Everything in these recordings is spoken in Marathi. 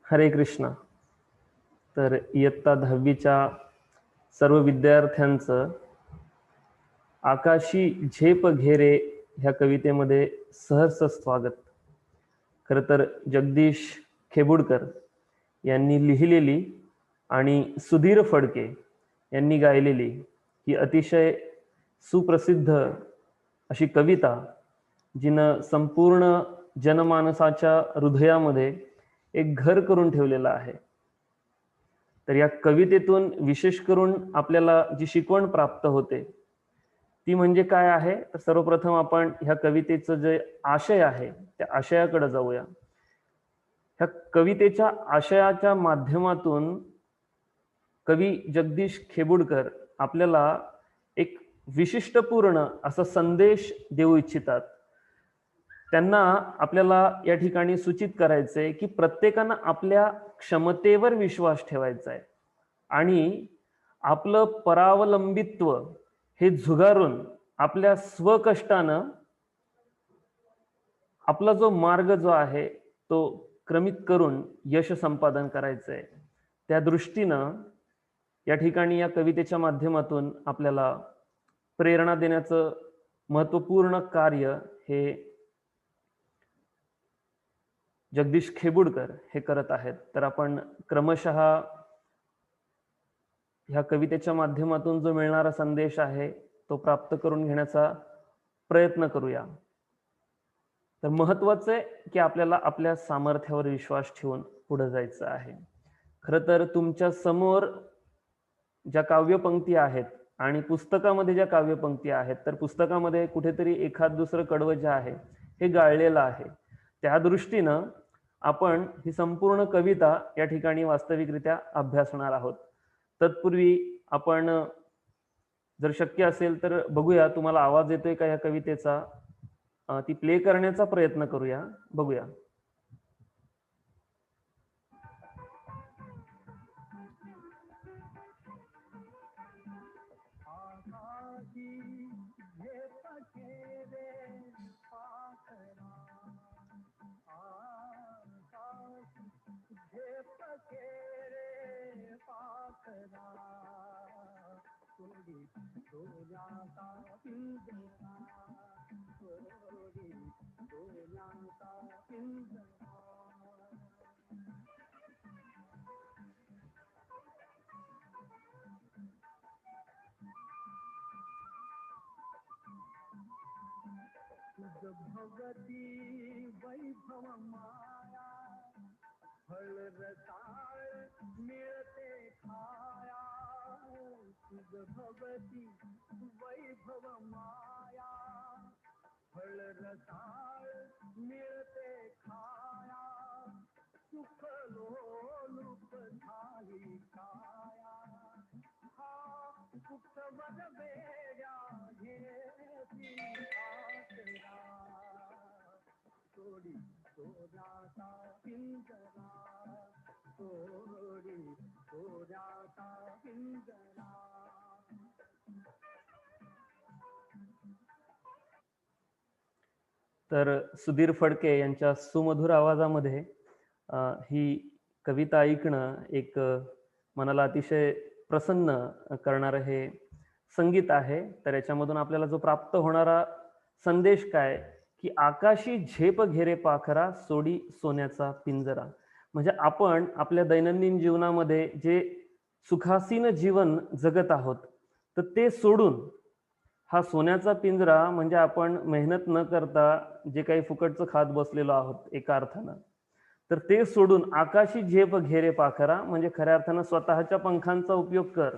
हरे कृष्णा. तर इयत्ता 10वीच्या सर्व विद्यार्थ्यांचं आकाशी झेप घेरे ह्या कवितेमध्ये सहर्ष स्वागत. खरं तर जगदीश खेबुडकर यांनी लिहिलेली आणि सुधीर फडके यांनी गायलेली ही अतिशय सुप्रसिद्ध अशी कविता, जिनं संपूर्ण जनमानसाच्या हृदयामध्ये एक घर करून ठेवलेलं आहे. तर या कवितेतून विशेष करून आपल्याला जी शिकवण प्राप्त होते ती म्हणजे काय आहे, तर सर्वप्रथम आपण ह्या कवितेचं जे आशय आहे त्या आशयाकडे जाऊया. ह्या कवितेच्या आशयाच्या माध्यमातून कवी जगदीश खेबुडकर आपल्याला एक विशिष्टपूर्ण असा संदेश देऊ इच्छितात. त्यांना आपल्याला या ठिकाणी सूचित करायचंय की प्रत्येकानं आपल्या क्षमतेवर विश्वास ठेवायचा आहे आणि आपलं परावलंबित्व हे झुगारून आपल्या स्वकष्टानं आपला जो मार्ग जो आहे तो क्रमित करून यश संपादन करायचंय. त्या दृष्टीनं या ठिकाणी या कवितेच्या माध्यमातून आपल्याला प्रेरणा देण्याचं महत्वपूर्ण कार्य हे जगदीश खेबुडकर हे करत आहेत. तर आपण क्रमशः ह्या कवितेच्या माध्यमातून जो मिळणारा संदेश आहे तो प्राप्त करून घेण्याचा प्रयत्न करूया. तर महत्वाचं आहे की आपल्याला आपल्या सामर्थ्यावर विश्वास ठेवून पुढे जायचं आहे. खरं तर तुमच्या समोर ज्या काव्यपंक्ती आहेत आणि पुस्तकामध्ये ज्या काव्यपंक्ती आहेत, तर पुस्तकामध्ये कुठेतरी एखाद दुसरं कडवं जे आहे हे गाळलेलं आहे. त्या दृष्टीनं आपण ही संपूर्ण कविता या ठिकाणी वास्तविकरित्या अभ्यासणार आहोत. तत्पूर्वी आपण जर शक्य असेल तर बघूया तुम्हाला आवाज येतोय का या कवितेचा, ती प्ले करण्याचा प्रयत्न करूया, बघूया. भगवती वैभव माया फळ रसाळ मिळते खाया. तुझ भगवती वैभव माया फळ रसाळ मिळते खाया. सुख लोलुप झाली काया. हा सुखवर वेड्या घेती आसरा. सोडी सोन्याचा पिंजरा. सोडी सोन्याचा पिंजरा. तर सुधीर फडके यांच्या सुमधुर आवाजामध्ये ही कविता ऐकणं एक मनाला अतिशय प्रसन्न करणारं हे संगीत आहे. तर याच्यामधून आपल्याला जो प्राप्त होणारा संदेश काय की आकाशी झेप घेरे पाखरा सोडी सोन्याचा पिंजरा. म्हणजे आपण आपल्या दैनंदिन जीवनामध्ये जे सुखासीन जीवन जगत आहोत तर ते सोडून हा सोन्याचा पिंजरा म्हणजे आपण मेहनत न करता जे काही फुकटचं खात बसलेलो आहोत एका अर्थानं, तर ते सोडून आकाशी झेप घेरे पाखरा म्हणजे खऱ्या अर्थानं स्वतःच्या पंखांचा उपयोग कर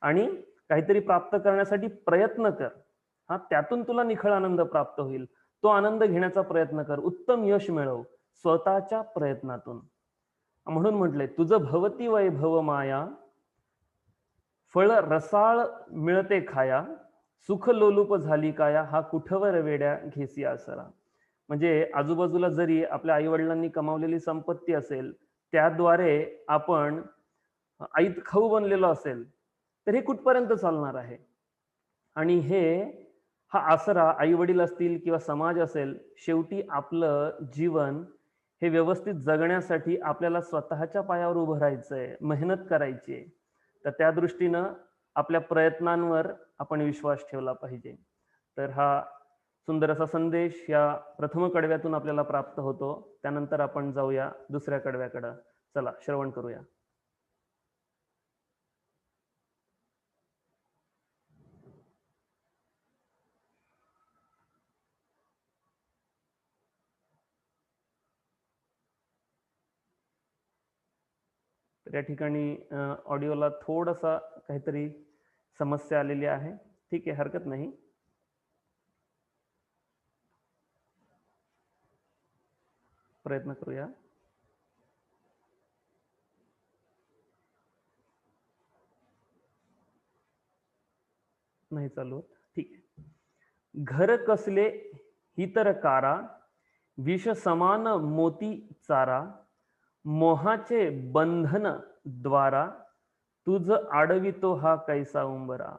आणि काहीतरी प्राप्त करण्यासाठी प्रयत्न कर. हा त्यातून तुला निखळ आनंद प्राप्त होईल. तो आनंद घेण्याचा प्रयत्न कर. उत्तम यश मिळव स्वतःच्या प्रयत्नातून. म्हणून म्हटलंय तुझं भवती वैभव माया फळ रसाळ मिळते खाया. सुख लोलुप झाली काया. हा कुठवर वेड्या घेसी आसरा. म्हणजे आजूबाजूला जरी आपल्या आई वडिलांनी कमावलेली संपत्ती असेल त्याद्वारे आपण ऐत खाऊ बनलेलो असेल तर हे कुठपर्यंत चालणार आहे. आणि हा आसरा आई वडील असतील किंवा समाज असेल, शेवटी आपलं जीवन हे व्यवस्थित जगण्यासाठी आपल्याला स्वतःच्या पायावर उभं राहायचंय, मेहनत करायची आहे. तर त्या दृष्टीनं आपल्या प्रयत्नांवर आपण विश्वास ठेवला पाहिजे. तर हा सुंदर असा संदेश या प्रथम कडव्यातून आपल्याला प्राप्त होतो. त्यानंतर आपण जाऊया दुसऱ्या कडव्याकडं. चला श्रवण करूया. तर या ठिकाणी ऑडिओला थोडासा काहीतरी समस्या आलेली आहे. ठीक आहे, हरकत नाही. प्रयत्न करूया. नाही चालू होत. ठीक आहे. घर कसले ही तर कारा, विष समान मोती चारा, मोहाचे बंधन द्वारा, तुझ आडवितो हा कैसा उंबरा.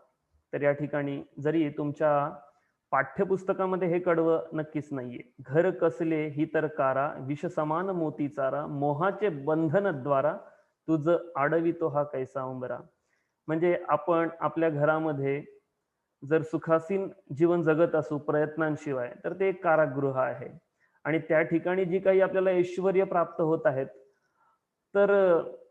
तर या ठिकाणी जरी तुमच्या पाठ्यपुस्तकामध्ये हे कडवं नक्कीच नाहीये. घर कसले ही तर कारा, विष समान मोती चारा, मोहाचे बंधन द्वारा, तुझ आडवितो हा कैसा उंबरा. म्हणजे आपण आपल्या घरामध्ये जर सुखासीन जीवन जगत असू प्रयत्नांशिवाय, तर ते एक कारागृह आहे. आणि त्या ठिकाणी जी काही आपल्याला ऐश्वर्य प्राप्त होत आहेत, तर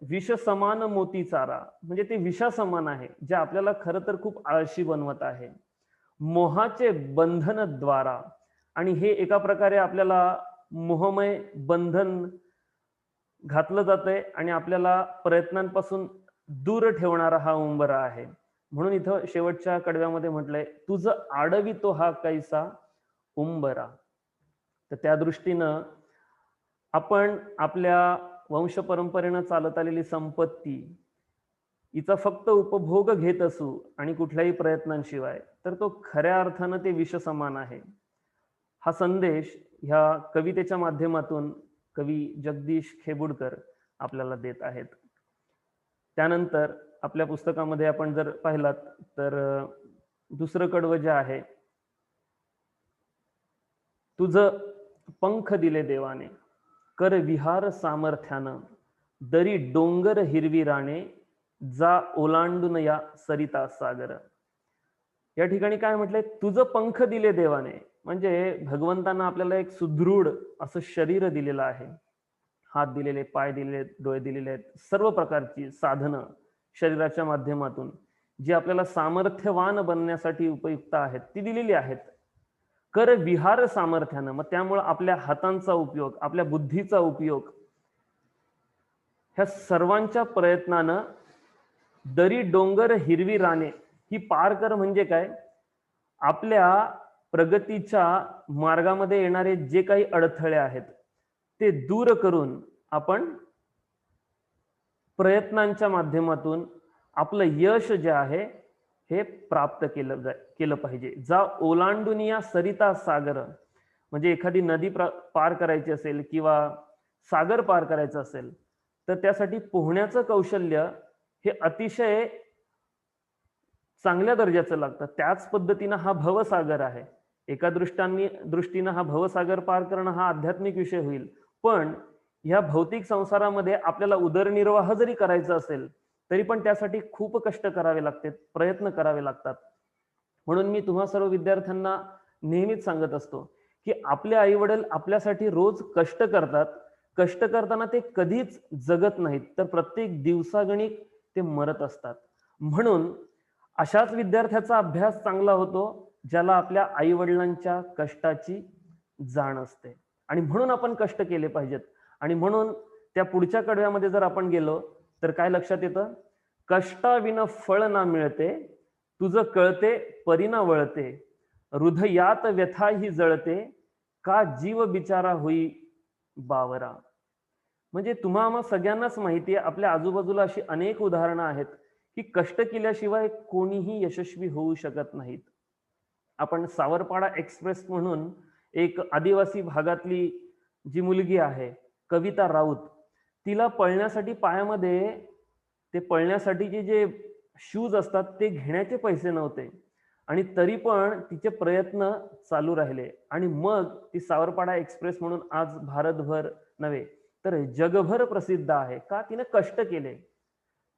विष समान मोती चारा म्हणजे ते विषासमान आहे, जे आपल्याला खरं तर खूप आळशी बनवत आहे. मोहाचे बंधन द्वारा, आणि हे एका प्रकारे आपल्याला मोहमय बंधन घातलं जातंय आणि आपल्याला प्रयत्नांपासून दूर ठेवणारा हा उंबरा आहे. म्हणून इथं शेवटच्या कडव्यामध्ये म्हटलंय, तुझ आडवितो हा कैसा उंबरा. तर त्या दृष्टीनं आपण आपल्या वंश परंपरेनं चालत आलेली संपत्ती हिचा फक्त उपभोग घेत असू आणि कुठल्याही प्रयत्नांशिवाय, तर तो खऱ्या अर्थानं ते विष समान आहे. हा संदेश ह्या कवितेच्या माध्यमातून कवी जगदीश खेबुडकर आपल्याला देत आहेत. त्यानंतर आपल्या पुस्तकामध्ये आपण जर पाहिलात तर दुसरं कडवं जे आहे, तुझ पंख दिले देवाने, कर विहार सामर्थ्यानं, दरी डोंगर हिरवी राणे, जा ओलांडून या सरिता सागर. या ठिकाणी काय म्हटलंय, तुझं पंख दिले देवाने, म्हणजे भगवंतानं आपल्याला एक सुदृढ असं शरीर दिलेलं आहे. हात दिलेले, पाय दिलेले, डोळे दिलेले आहेत, सर्व प्रकारची साधनं शरीराच्या माध्यमातून जी आपल्याला सामर्थ्यवान बनण्यासाठी उपयुक्त आहेत ती दिलेली आहेत. कर विहार सामर्थ्यानं, मग त्यामुळे आपल्या हातांचा उपयोग, आपल्या बुद्धीचा उपयोग, ह्या सर्वांच्या प्रयत्नानं दरी डोंगर हिरवी राने ही पार कर. म्हणजे काय, आपल्या प्रगतीच्या मार्गामध्ये येणारे जे काही अडथळे आहेत ते दूर करून आपण प्रयत्नांच्या माध्यमातून आपलं यश जे आहे हे प्राप्त केलं पाहिजे. जा ओलांडून या सरिता सागर, म्हणजे एखादी नदी पार करायची असेल किंवा सागर पार करायचं असेल, तर त्यासाठी पोहण्याचं कौशल्य हे अतिशय चांगल्या दर्जाचं लागतं. त्याच पद्धतीनं हा भवसागर आहे. एका दृष्टीनं हा भवसागर पार करणं हा आध्यात्मिक विषय होईल, पण ह्या भौतिक संसारामध्ये आपल्याला उदरनिर्वाह जरी करायचा असेल तरी पण त्यासाठी खूप कष्ट करावे लागतात, प्रयत्न करावे लागतात. म्हणून मी तुम्हा सर्व विद्यार्थ्यांना नेहमीच सांगत असतो की आपले आई वडील आपल्यासाठी रोज कष्ट करतात. कष्ट करताना ते कधीच जगत नाहीत, तर प्रत्येक दिवसागणिक ते मरत असतात. म्हणून अशाच विद्यार्थ्याचा अभ्यास चांगला होतो ज्याला आपल्या आई वडिलांच्या कष्टाची जाण असते. आणि म्हणून आपण कष्ट केले पाहिजेत. आणि म्हणून त्या पुढच्या कडव्यामध्ये जर आपण गेलो तर काय लक्षात येतं, कष्टाविना फळ ना मिळते, तुझं कळते परीना वळते, हृदयात व्यथा ही जळते, का जीव बिचारा होई बावरा. म्हणजे तुम्हा आम्हा सगळ्यांनाच माहिती आहे, आपल्या आजूबाजूला अशी अनेक उदाहरणं आहेत की कष्ट केल्याशिवाय कोणीही यशस्वी होऊ शकत नाहीत. आपण सावरपाडा एक्सप्रेस म्हणून एक आदिवासी भागातली जी मुलगी आहे कविता राऊत, तिला पळण्यासाठी पायामध्ये ते पळण्यासाठीचे जे शूज असतात ते घेण्याचे पैसे नव्हते, आणि तरी पण तिचे प्रयत्न चालू राहिले आणि मग ती सावरपाडा एक्सप्रेस म्हणून आज भारतभर नव्हे, तर जगभर प्रसिद्ध आहे. का? तिने कष्ट केले.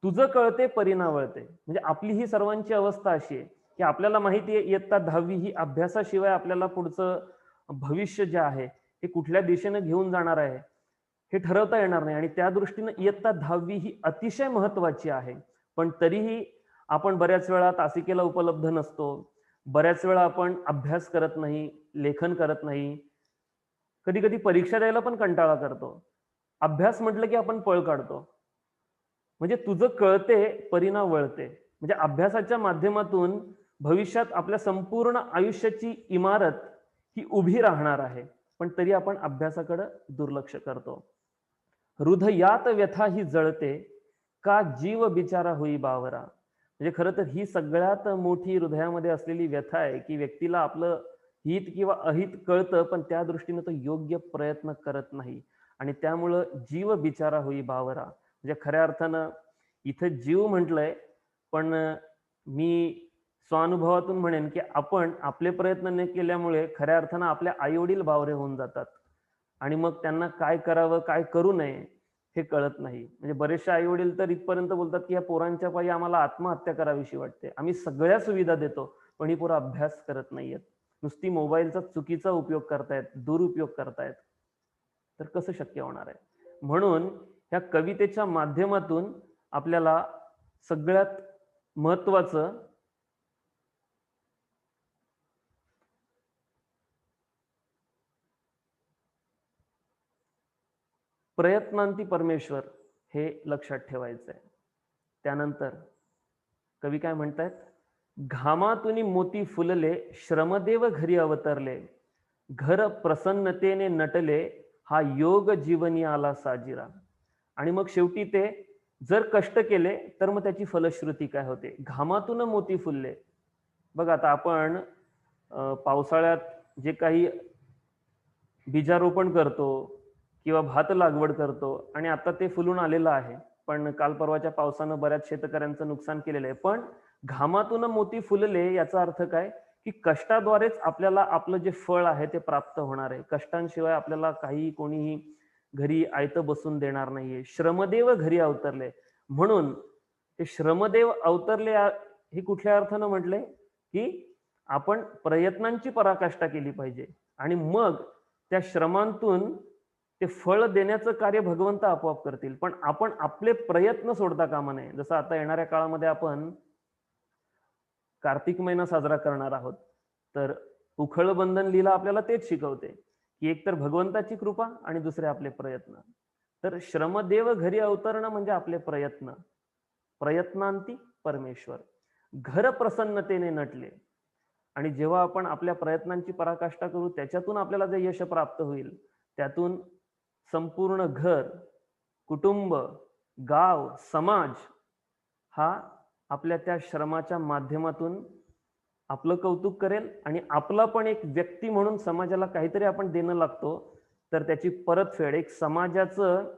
तुझं कळते परीना वळते. म्हणजे आपली ही सर्वांची अवस्था अशी आहे, की आपल्याला माहिती आहे इयत्ता 10वी ही अभ्यासाशिवाय आपल्याला पुढचं भविष्य जे आहे, हे कुठल्या दिशेने घेऊन जाणार आहे, हे ठरवता येणार नाही आणि त्या दृष्टीनं इयत्ता 10वी ही अतिशय महत्त्वाची आहे. पण तरीही आपण बऱ्याच वेळा तासिकेला उपलब्ध नसतो. बऱ्याच वेळा आपण अभ्यास करत नाही, लेखन करत नाही. कधी-कधी परीक्षा द्यायला पण कंटाळा करतो. अभ्यास म्हटलं की आपण पळ काढतो. म्हणजे तुझं कळते परीना वळते. म्हणजे अभ्यासाच्या माध्यमातून भविष्यात आपल्या संपूर्ण आयुष्याची इमारत ही उभी राहणार आहे. पण तरी आपण अभ्यासाकडे दुर्लक्ष करतो. हृदयात व्यथा ही जळते, का जीव बिचारा होई बावरा. म्हणजे खरं तर ही सगळ्यात मोठी हृदयामध्ये असलेली व्यथा आहे, की व्यक्तीला आपलं हित किंवा अहित कळतं, पण त्या दृष्टीने तो योग्य प्रयत्न करत नाही. आणि त्यामुळं जीव बिचारा होई बावरा. म्हणजे खऱ्या अर्थानं इथं जीव म्हटलंय, पण मी स्वानुभवातून म्हणेन, की आपण आपले प्रयत्न न केल्यामुळे खऱ्या अर्थानं आपल्या आई-वडील बावरे होऊन जातात. आणि मग त्यांना काय करावं, काय करू नये हे कळत नाही. म्हणजे बरेचसे आई-वडील तर इथपर्यंत बोलतात, की या पोरांच्या पायी आम्हाला आत्महत्या करावीशी वाटते. आम्ही सगळ्या सुविधा देतो, पण ही पोरं अभ्यास करत नाहीयेत. नुसती मोबाईलचा चुकीचा उपयोग करतायत, दुरुपयोग करतायत. तर कसं शक्य होणार आहे? म्हणून ह्या कवितेच्या माध्यमातून आपल्याला सगळ्यात महत्त्वाचं प्रयत्नांती परमेश्वर हे लक्षात ठेवायचं आहे. त्यानंतर कवी काय म्हणतायत? घामातून मोती फुलले, श्रमदेव घरी अवतरले, घर प्रसन्नतेने नटले, हा योग जीवनी आला साजिरा. आणि मग शेवटी ते जर कष्ट केले तर मग त्याची फलश्रुती काय होते? घामातून मोती फुलले. बघा आता आपण पावसाळ्यात जे काही बीजारोपण करतो किंवा भात लागवड करतो आणि आता ते फुलून आलेलं आहे. पण काल परवाच्या पावसानं बऱ्याच शेतकऱ्यांचं नुकसान केलेलं आहे. पण घामातून मोती फुलले याचा अर्थ काय? की कष्टाद्वारेच आपल्याला आपलं जे फळ आहे ते प्राप्त होणार आहे. कष्टांशिवाय आपल्याला काही कोणीही घरी आयतं बसून देणार नाहीये. श्रमदेव घरी अवतरले. म्हणून ते श्रमदेव अवतरले हे कुठल्या अर्थानं म्हटलंय? की आपण प्रयत्नांची पराकाष्ठा केली पाहिजे आणि मग त्या श्रमांतून ते फळ देण्याचं कार्य भगवंत आपोआप करतील. पण आपण आपले प्रयत्न सोडता कामा नये. जसं आता येणाऱ्या काळामध्ये आपण कार्तिक महिना साजरा करणार आहोत. तर उखळ बंधन लीला आपल्याला तेच शिकवते, की एक तर भगवंताची कृपा आणि दुसरे आपले प्रयत्न. तर श्रमदेव घरी अवतरणं म्हणजे आपले प्रयत्न. प्रयत्नांती परमेश्वर. घर प्रसन्नतेने नटले. आणि जेव्हा आपण आपल्या प्रयत्नांची पराकाष्ठा करू, त्याच्यातून आपल्याला जे यश प्राप्त होईल, त्यातून संपूर्ण घर, कुटुंब, गाव, समाज हा आपल्या त्या श्रमाच्या माध्यमातून आपलं कौतुक करेल आणि आपला पण एक व्यक्ती म्हणून समाजाला काहीतरी आपण देणं लागतो, तर त्याची परतफेड एक समाजाचं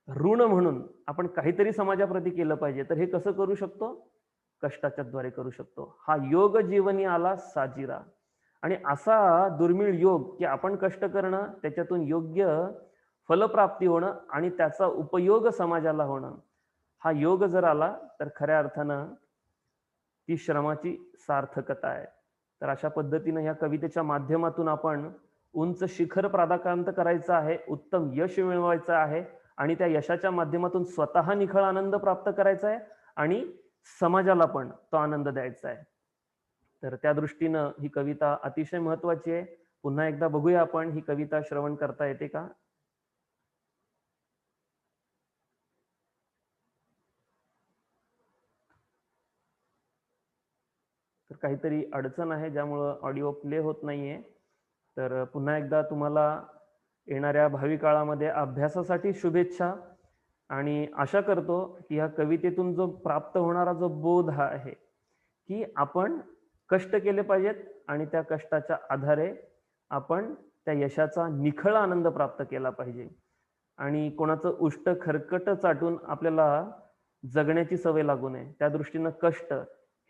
ऋण म्हणून आपण काहीतरी समाजाप्रती केलं पाहिजे. तर हे कसं करू शकतो? कष्टाच्या द्वारे करू शकतो. हा योग जीवनी आला साजिरा. आणि असा दुर्मिळ योग की आपण कष्ट करणं, त्याच्यातून योग्य फलप्राप्ती होणं आणि त्याचा उपयोग समाजाला होणं. हा योग जर आला तर खऱ्या अर्थानं ती श्रमाची सार्थकता आहे. तर अशा पद्धतीनं या कवितेच्या माध्यमातून आपण उंच शिखर प्राप्त करायचं आहे, उत्तम यश मिळवायचं आहे आणि त्या यशाच्या माध्यमातून स्वतः निखळ आनंद प्राप्त करायचा आहे आणि समाजाला पण तो आनंद द्यायचा आहे. तर त्या दृष्टीनं ही कविता अतिशय महत्वाची आहे. पुन्हा एकदा बघूया आपण ही कविता श्रवण करता येते का? तर काहीतरी अडचण आहे ज्यामुळं ऑडिओ प्ले होत नाहीये. तर पुन्हा एकदा तुम्हाला येणाऱ्या भावी काळामध्ये अभ्यासासाठी शुभेच्छा आणि आशा करतो की ह्या कवितेतून जो प्राप्त होणारा जो बोध हा आहे की आपण कष्ट केले पाहिजेत आणि त्या कष्टाच्या आधारे आपण त्या यशाचा निखळ आनंद प्राप्त केला पाहिजे आणि कोणाचं उष्ट खरकट चाटून आपल्याला जगण्याची सवय लागू नये. त्या दृष्टीनं कष्ट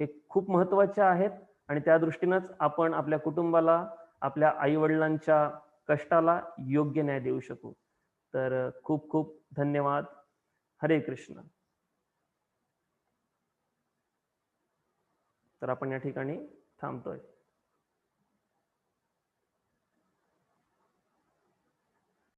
हे खूप महत्वाचे आहेत आणि त्या दृष्टीनंच आपण आपल्या कुटुंबाला, आपल्या आई-वडिलांच्या कष्टाला योग्य न्याय देऊ शकू. तर खूप खूप धन्यवाद. हरे कृष्ण. तर आपण या ठिकाणी थांबतोय.